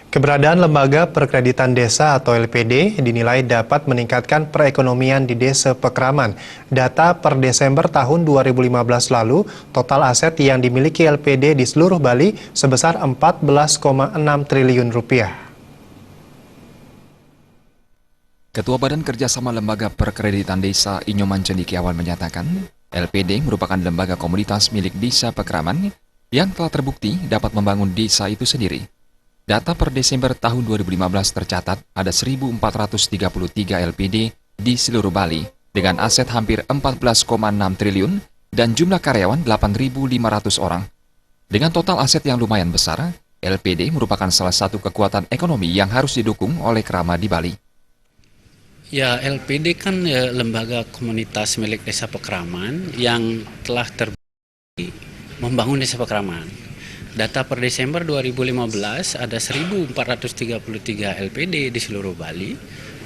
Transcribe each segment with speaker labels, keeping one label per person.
Speaker 1: Keberadaan Lembaga Perkreditan Desa atau LPD dinilai dapat meningkatkan perekonomian di Desa Pekraman. Data per Desember tahun 2015 lalu, total aset yang dimiliki LPD di seluruh Bali sebesar 14,6 triliun rupiah.
Speaker 2: Ketua Badan Kerjasama Lembaga Perkreditan Desa Inyoman Cendikiawan menyatakan, LPD merupakan lembaga komunitas milik Desa Pekraman yang telah terbukti dapat membangun desa itu sendiri. Data per Desember tahun 2015 tercatat ada 1.433 LPD di seluruh Bali dengan aset hampir 14,6 triliun dan jumlah karyawan 8.500 orang. Dengan total aset yang lumayan besar, LPD merupakan salah satu kekuatan ekonomi yang harus didukung oleh Krama di Bali.
Speaker 3: Ya, LPD kan lembaga komunitas milik Desa Pekraman yang telah terbukti membangun Desa Pekraman. Data per Desember 2015 ada 1.433 LPD di seluruh Bali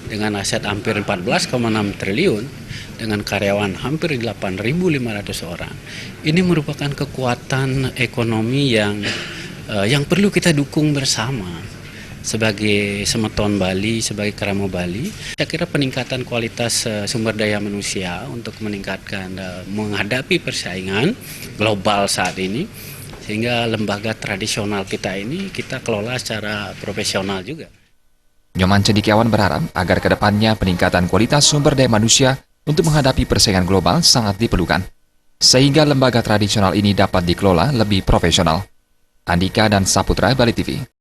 Speaker 3: dengan aset hampir 14,6 triliun dengan karyawan hampir 8.500 orang. Ini merupakan kekuatan ekonomi yang perlu kita dukung bersama. Sebagai Semeton Bali, sebagai Krama Bali, saya kira peningkatan kualitas sumber daya manusia untuk meningkatkan menghadapi persaingan global saat ini, sehingga lembaga tradisional kita ini kita kelola secara profesional juga.
Speaker 2: Nyoman Cendikiawan berharap agar ke depannya peningkatan kualitas sumber daya manusia untuk menghadapi persaingan global sangat diperlukan, sehingga lembaga tradisional ini dapat dikelola lebih profesional. Andika dan Saputra, Bali TV.